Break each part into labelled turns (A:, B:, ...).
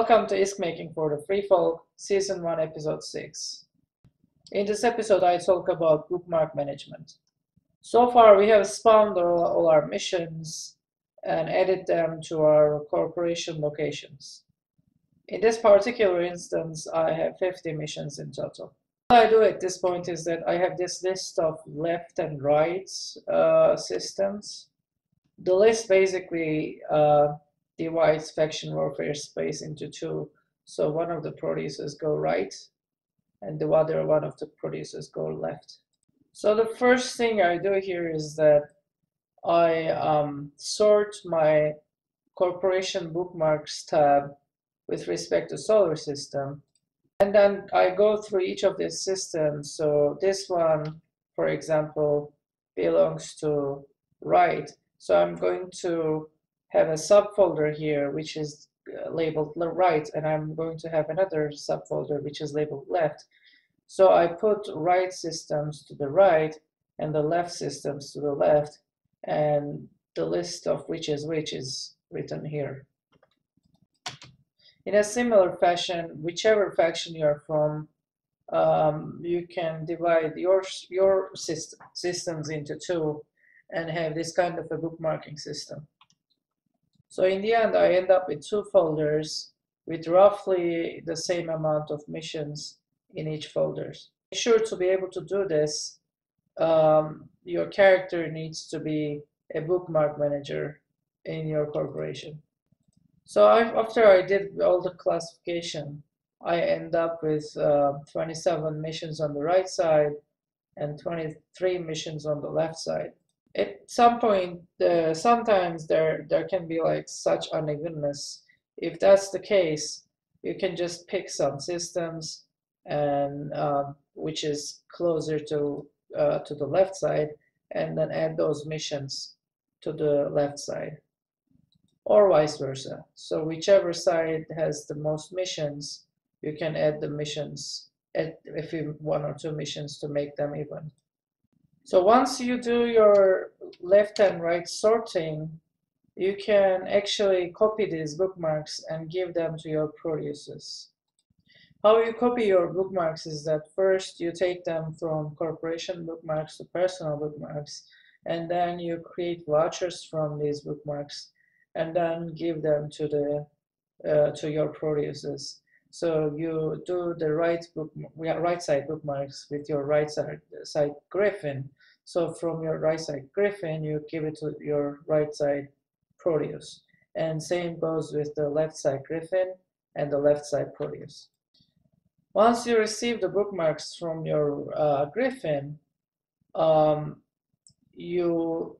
A: Welcome to ISKmaking for the Free Fall, Season 1, Episode 6. In this episode, I talk about bookmark management. So far, we have spawned all our missions and added them to our corporation locations. In this particular instance, I have 50 missions in total. What I do at this point is that I have this list of left and right systems. The list basically divides faction warfare space into two. So one of the producers go right and the other one of the producers go left. So the first thing I do here is that I sort my corporation bookmarks tab with respect to solar system, and then I go through each of these systems. So this one, for example, belongs to right. So I'm going to have a subfolder here which is labeled right, and I'm going to have another subfolder which is labeled left. So I put right systems to the right and the left systems to the left, and the list of which is written here. In a similar fashion, whichever faction you are from, you can divide your systems into two and have this kind of a bookmarking system. So in the end, I end up with two folders with roughly the same amount of missions in each folder. Make sure to be able to do this, your character needs to be a bookmark manager in your corporation. So after I did all the classification, I end up with 27 missions on the right side and 23 missions on the left side. At some point, sometimes there can be like such unevenness. If that's the case, you can just pick some systems and which is closer to the left side, and then add those missions to the left side, or vice versa. So whichever side has the most missions, you can add the missions, if you have one or two missions to make them even. So once you do your left and right sorting, you can actually copy these bookmarks and give them to your producers. How you copy your bookmarks is that first you take them from corporation bookmarks to personal bookmarks, and then you create vouchers from these bookmarks and then give them to your producers. So you do the right side bookmarks with your right side griffin. So from your right side griffin, you give it to your right side Proteus. And same goes with the left side griffin and the left side Proteus. Once you receive the bookmarks from your griffin, you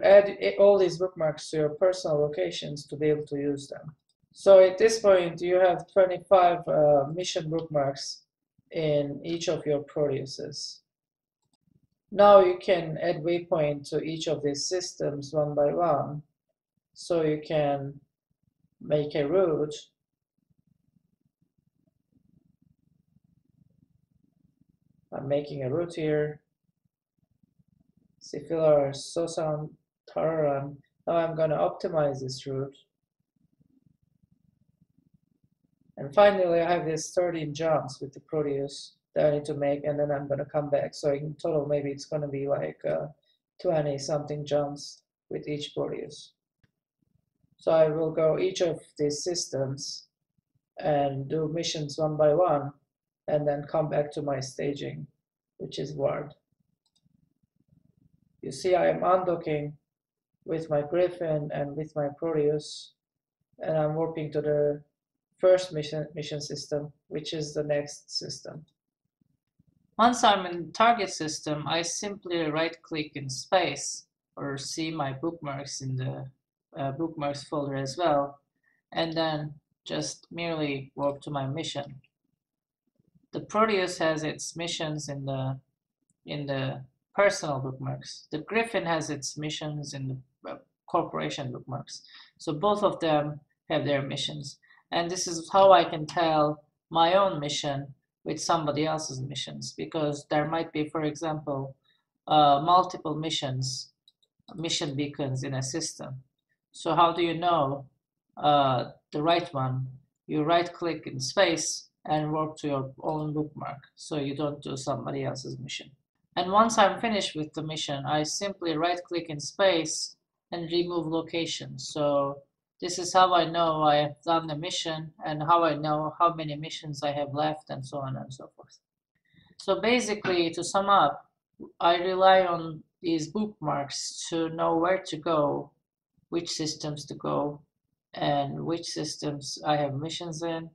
A: add all these bookmarks to your personal locations to be able to use them. So at this point, you have 25 mission bookmarks in each of your Proteuses. Now you can add waypoint to each of these systems one by one. So you can make a route. I'm making a route here. Sifilar, Sosan, Tararan. Now I'm going to optimize this route. And finally, I have these 13 jumps with the Proteus that I need to make, and then I'm going to come back. So in total, maybe it's going to be like 20-something jumps with each Proteus. So I will go each of these systems and do missions one by one, and then come back to my staging, which is Ward. You see I am undocking with my Griffin and with my Proteus, and I'm warping to the first mission system, which is the next system. Once I'm in target system, I simply right-click in space, or see my bookmarks in the bookmarks folder as well, and then just merely warp to my mission. The Proteus has its missions in the personal bookmarks. The Griffin has its missions in the corporation bookmarks. So both of them have their missions. And this is how I can tell my own mission with somebody else's missions, because there might be, for example, multiple mission beacons in a system. So how do you know the right one you right click in space and work to your own bookmark, so you don't do somebody else's mission. And once I'm finished with the mission, I simply right click in space and remove location. So this is how I know I have done the mission and how I know how many missions I have left and so on and so forth. So basically, to sum up, I rely on these bookmarks to know where to go, which systems to go, and which systems I have missions in,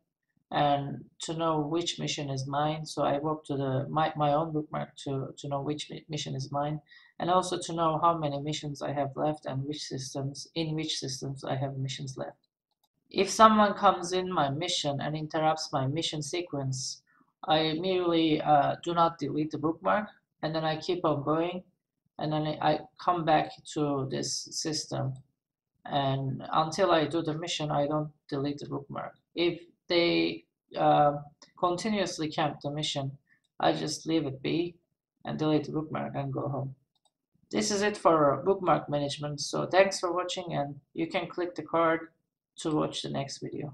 A: and to know which mission is mine. So I work to my own bookmark to know which mission is mine, and also to know how many missions I have left and which systems I have missions left. If someone comes in my mission and interrupts my mission sequence, I merely do not delete the bookmark, and then I keep on going, and then I come back to this system, and until I do the mission, I don't delete the bookmark. If they continuously camp the mission, I just leave it be and delete the bookmark and go home. This is it for bookmark management. So thanks for watching, and you can click the card to watch the next video.